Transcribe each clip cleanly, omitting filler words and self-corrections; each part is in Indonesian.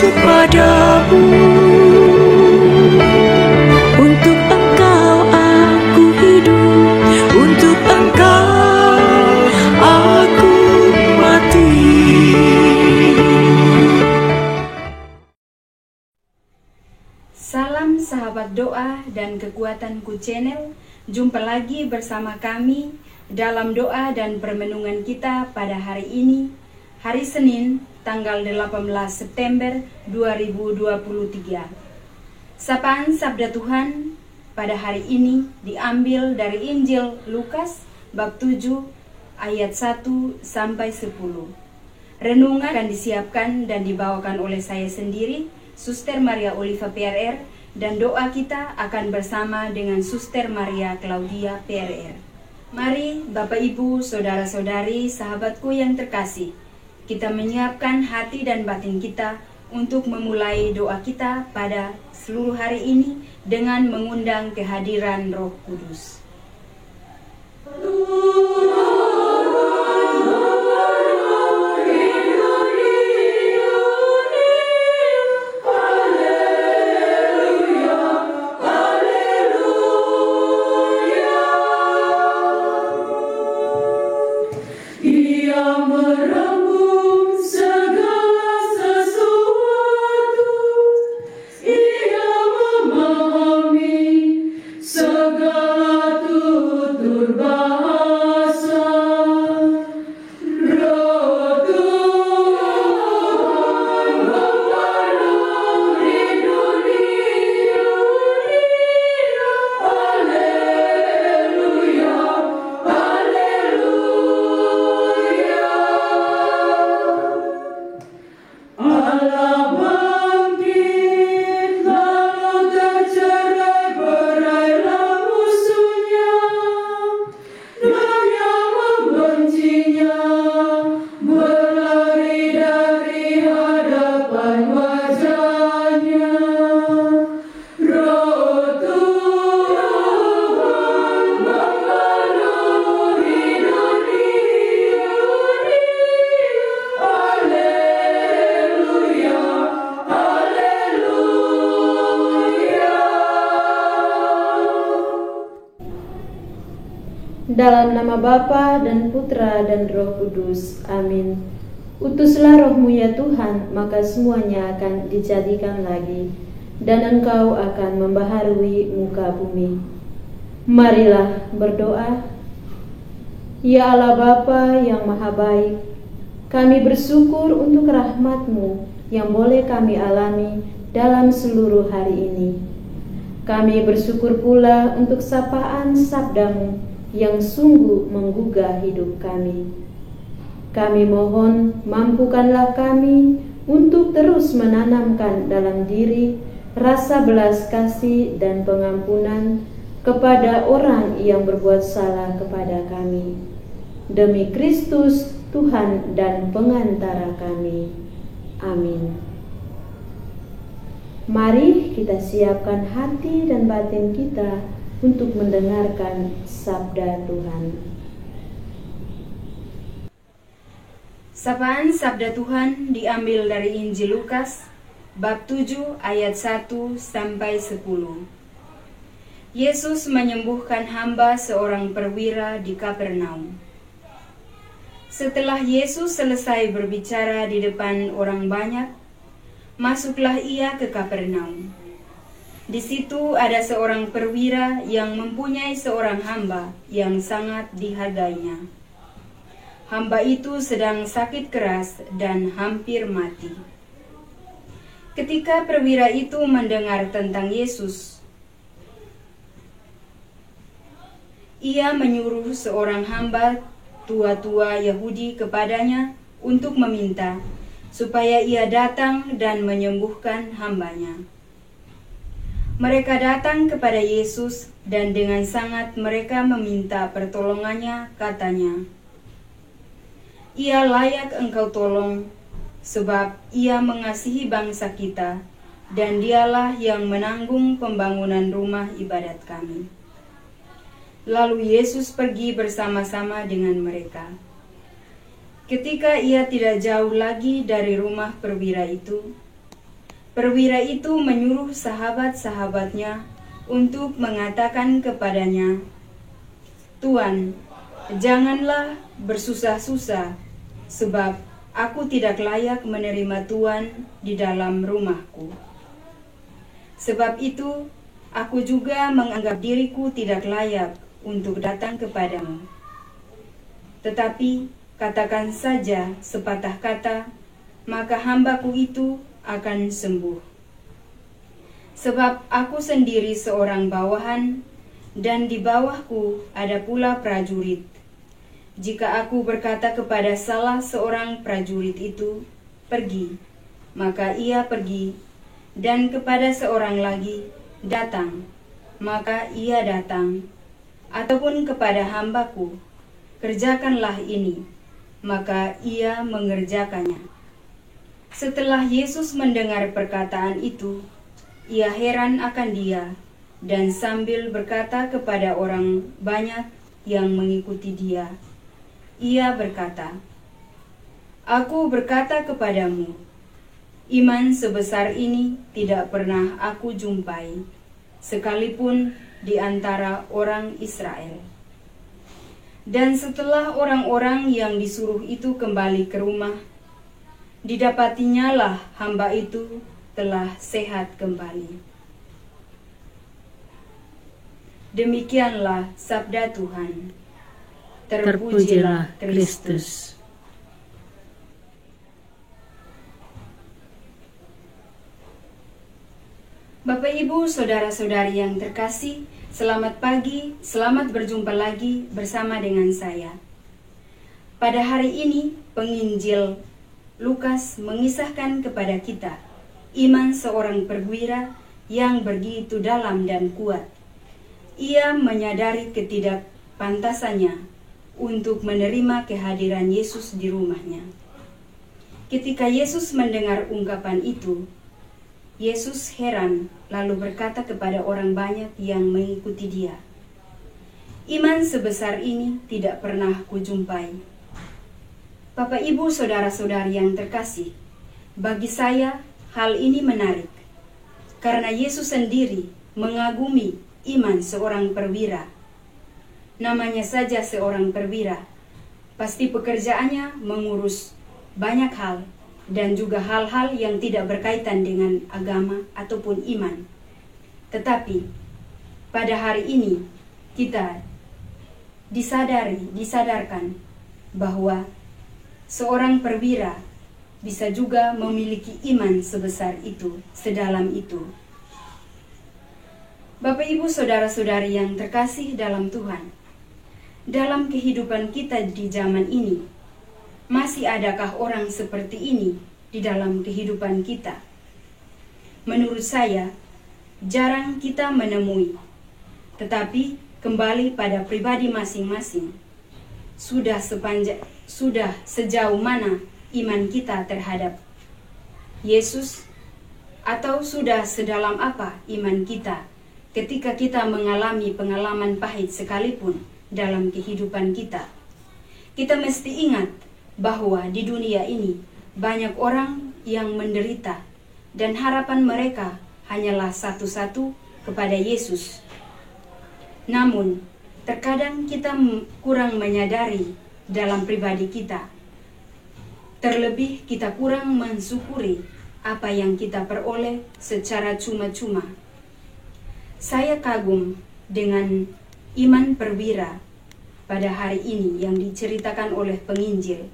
padamu. Untuk Engkau aku hidup, untuk Engkau aku mati. Salam sahabat doa dan kekuatanku channel. Jumpa lagi bersama kami dalam doa dan permenungan kita pada hari ini, hari Senin, tanggal 18 September 2023. Sapaan Sabda Tuhan pada hari ini diambil dari Injil Lukas bab 7 ayat 1 sampai 10. Renungan akan disiapkan dan dibawakan oleh saya sendiri, Suster Maria Oliva PRR, dan doa kita akan bersama dengan Suster Maria Claudia PRR. Mari Bapak Ibu, Saudara-saudari, sahabatku yang terkasih, kita menyiapkan hati dan batin kita untuk memulai doa kita pada seluruh hari ini dengan mengundang kehadiran Roh Kudus. Dalam nama Bapa dan Putra dan Roh Kudus. Amin. Utuslah Roh-Mu ya Tuhan, maka semuanya akan dijadikan lagi, dan Engkau akan membaharui muka bumi. Marilah berdoa. Ya Allah Bapa yang Maha Baik, kami bersyukur untuk rahmat-Mu yang boleh kami alami dalam seluruh hari ini. Kami bersyukur pula untuk sapaan sabda-Mu yang sungguh menggugah hidup kami. Kami mohon, mampukanlah kami untuk terus menanamkan dalam diri rasa belas kasih dan pengampunan kepada orang yang berbuat salah kepada kami. Demi Kristus, Tuhan dan pengantara kami. Amin. Mari kita siapkan hati dan batin kita untuk mendengarkan sabda Tuhan. Sapaan Sabda Tuhan diambil dari Injil Lukas bab 7 ayat 1 sampai 10. Yesus menyembuhkan hamba seorang perwira di Kapernaum. Setelah Yesus selesai berbicara di depan orang banyak, masuklah ia ke Kapernaum. Di situ ada seorang perwira yang mempunyai seorang hamba yang sangat dihargainya. Hamba itu sedang sakit keras dan hampir mati. Ketika perwira itu mendengar tentang Yesus, ia menyuruh seorang hamba tua-tua Yahudi kepadanya untuk meminta supaya ia datang dan menyembuhkan hambanya. Mereka datang kepada Yesus dan dengan sangat mereka meminta pertolongannya, katanya, "Ia layak Engkau tolong, sebab ia mengasihi bangsa kita, dan dialah yang menanggung pembangunan rumah ibadat kami." Lalu Yesus pergi bersama-sama dengan mereka. Ketika ia tidak jauh lagi dari rumah perwira itu, Perwira itu menyuruh sahabat-sahabatnya untuk mengatakan kepadanya, "Tuan, janganlah bersusah-susah, sebab aku tidak layak menerima Tuan di dalam rumahku. Sebab itu, aku juga menganggap diriku tidak layak untuk datang kepadamu. Tetapi katakan saja sepatah kata, maka hambaku itu akan sembuh. Sebab aku sendiri seorang bawahan, dan di bawahku ada pula prajurit. Jika aku berkata kepada salah seorang prajurit itu, 'Pergi,' maka ia pergi, dan kepada seorang lagi, 'Datang,' maka ia datang. Ataupun kepada hambaku, 'Kerjakanlah ini,' maka ia mengerjakannya." Setelah Yesus mendengar perkataan itu, ia heran akan dia, dan sambil berkata kepada orang banyak yang mengikuti dia, ia berkata, "Aku berkata kepadamu, iman sebesar ini tidak pernah aku jumpai, sekalipun di antara orang Israel." Dan setelah orang-orang yang disuruh itu kembali ke rumah, didapatinya lah hamba itu telah sehat kembali. Demikianlah sabda Tuhan. Terpujilah Kristus. Bapak, Ibu, saudara-saudari yang terkasih, selamat pagi, selamat berjumpa lagi bersama dengan saya. Pada hari ini, penginjil Lukas mengisahkan kepada kita iman seorang perwira yang begitu dalam dan kuat. Ia menyadari ketidakpantasannya untuk menerima kehadiran Yesus di rumahnya. Ketika Yesus mendengar ungkapan itu, Yesus heran lalu berkata kepada orang banyak yang mengikuti dia, "Iman sebesar ini tidak pernah kujumpai." Bapak, Ibu, saudara-saudari yang terkasih, bagi saya hal ini menarik, karena Yesus sendiri mengagumi iman seorang perwira. Namanya saja seorang perwira, pasti pekerjaannya mengurus banyak hal, dan juga hal-hal yang tidak berkaitan dengan agama ataupun iman. Tetapi pada hari ini kita disadarkan bahwa seorang perwira bisa juga memiliki iman sebesar itu, sedalam itu. Bapak, Ibu, saudara-saudari yang terkasih dalam Tuhan, dalam kehidupan kita di zaman ini, masih adakah orang seperti ini di dalam kehidupan kita? Menurut saya, jarang kita menemui. Tetapi kembali pada pribadi masing-masing. Sudah sejauh mana iman kita terhadap Yesus, atau sudah sedalam apa iman kita ketika kita mengalami pengalaman pahit sekalipun dalam kehidupan kita. Kita mesti ingat bahwa di dunia ini banyak orang yang menderita, dan harapan mereka hanyalah satu-satu kepada Yesus. Namun, terkadang kita kurang menyadari dalam pribadi kita. Terlebih kita kurang mensyukuri apa yang kita peroleh secara cuma-cuma. Saya kagum dengan iman perwira pada hari ini yang diceritakan oleh penginjil.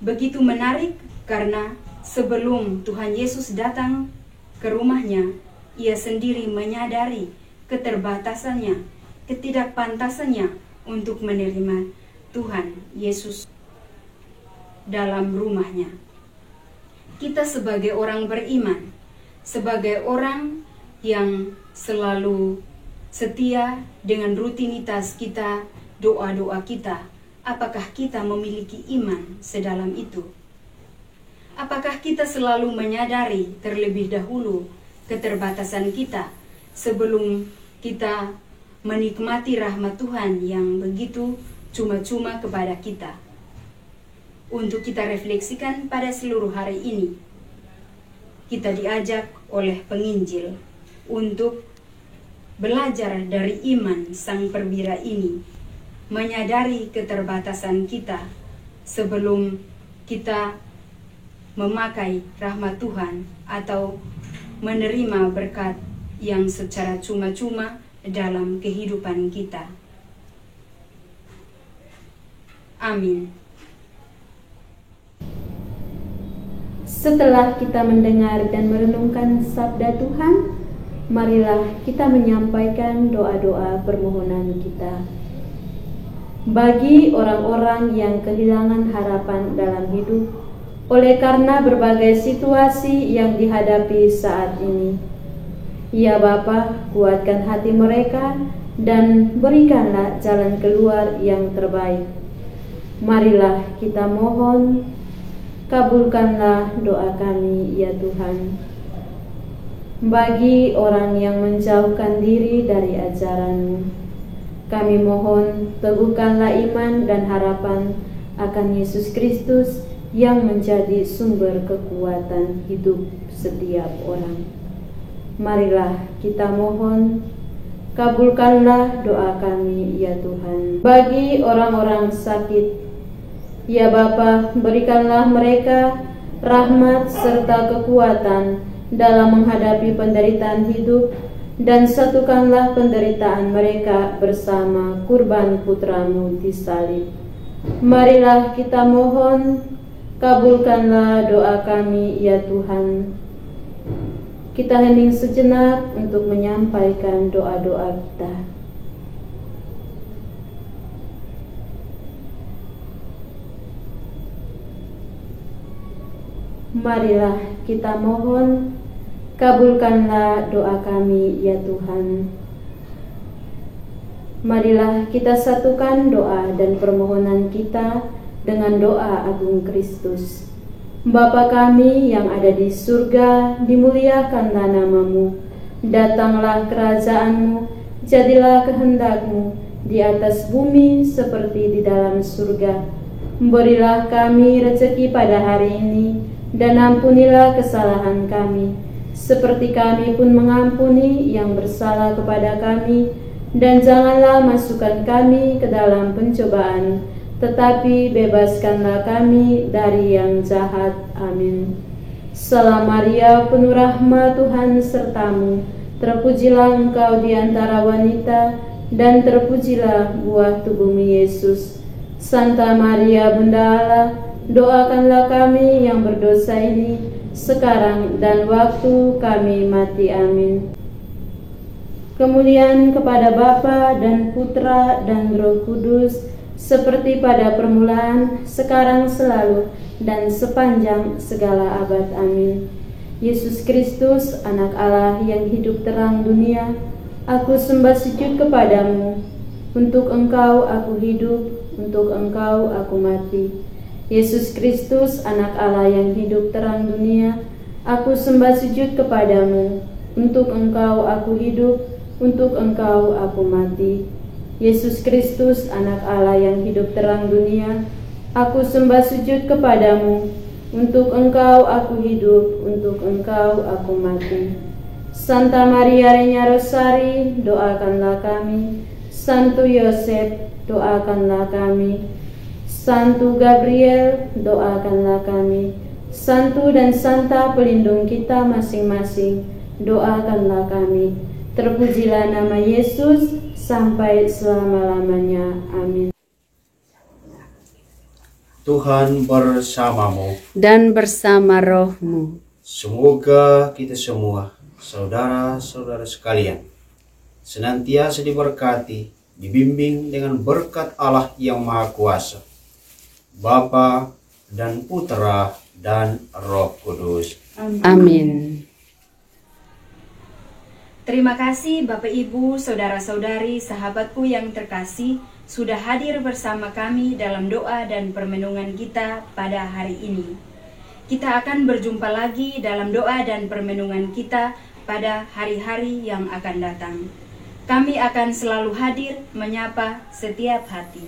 Begitu menarik karena sebelum Tuhan Yesus datang ke rumahnya, ia sendiri menyadari keterbatasannya, ketidakpantasannya untuk menerima Tuhan Yesus dalam rumahnya. Kita sebagai orang beriman, sebagai orang yang selalu setia dengan rutinitas kita, doa-doa kita, apakah kita memiliki iman sedalam itu? Apakah kita selalu menyadari terlebih dahulu keterbatasan kita sebelum kita menikmati rahmat Tuhan yang begitu cuma-cuma kepada kita? Untuk kita refleksikan pada seluruh hari ini. kita diajak oleh penginjil untuk belajar dari iman sang perwira ini, menyadari keterbatasan kita sebelum kita memakai rahmat Tuhan atau menerima berkat yang secara cuma-cuma dalam kehidupan kita. Amin. Setelah kita mendengar dan merenungkan sabda Tuhan, marilah kita menyampaikan doa-doa permohonan kita. Bagi orang-orang yang kehilangan harapan dalam hidup oleh karena berbagai situasi yang dihadapi saat ini, ya Bapa, kuatkan hati mereka dan berikanlah jalan keluar yang terbaik. Marilah kita mohon, kabulkanlah doa kami ya Tuhan. Bagi orang yang menjauhkan diri dari ajaran-Mu, kami mohon teguhkanlah iman dan harapan akan Yesus Kristus yang menjadi sumber kekuatan hidup setiap orang. Marilah kita mohon, kabulkanlah doa kami ya Tuhan. Bagi orang-orang sakit, ya Bapa, berikanlah mereka rahmat serta kekuatan dalam menghadapi penderitaan hidup, dan satukanlah penderitaan mereka bersama kurban putra-Mu di salib. Marilah kita mohon, kabulkanlah doa kami ya Tuhan. Kita hening sejenak untuk menyampaikan doa-doa kita. Marilah kita mohon, kabulkanlah doa kami ya Tuhan. Marilah kita satukan doa dan permohonan kita dengan doa agung Kristus. Bapa kami yang ada di surga, dimuliakanlah nama-Mu. Datanglah kerajaan-Mu, jadilah kehendak-Mu di atas bumi seperti di dalam surga. Berilah kami rezeki pada hari ini, dan ampunilah kesalahan kami, seperti kami pun mengampuni yang bersalah kepada kami. Dan janganlah masukkan kami ke dalam pencobaan, tetapi bebaskanlah kami dari yang jahat. Amin. Salam Maria, penuh rahmat, Tuhan serta-Mu. Terpujilah Engkau di antara wanita, dan terpujilah buah tubuh-Mu Yesus. Santa Maria, Bunda Allah, doakanlah kami yang berdosa ini, sekarang dan waktu kami mati. Amin. Kemuliaan kepada Bapa dan Putra dan Roh Kudus, seperti pada permulaan, sekarang, selalu, dan sepanjang segala abad. Amin. Yesus Kristus, Anak Allah yang hidup terang dunia, aku sembah sujud kepadamu. Untuk Engkau aku hidup, untuk Engkau aku mati. Yesus Kristus, Anak Allah yang hidup terang dunia, aku sembah sujud kepadamu. Untuk Engkau aku hidup, untuk Engkau aku mati. Yesus Kristus, Anak Allah yang hidup terang dunia, aku sembah sujud kepadamu. Untuk Engkau aku hidup, untuk Engkau aku mati. Santa Maria Regna Rosari, doakanlah kami. Santo Yosef, doakanlah kami. Santo Gabriel, doakanlah kami. Santo dan Santa pelindung kita masing-masing, doakanlah kami. Terpujilah nama Yesus sampai selama-lamanya. Amin. Tuhan bersamamu Dan bersama rohmu. Semoga kita semua, saudara-saudara sekalian, senantiasa diberkati, dibimbing dengan berkat Allah yang Maha Kuasa, Bapa dan Putra dan Roh Kudus. Amin. Terima kasih Bapak Ibu, Saudara-saudari, sahabatku yang terkasih, sudah hadir bersama kami dalam doa dan permenungan kita pada hari ini. Kita akan berjumpa lagi dalam doa dan permenungan kita pada hari-hari yang akan datang. Kami akan selalu hadir menyapa setiap hati.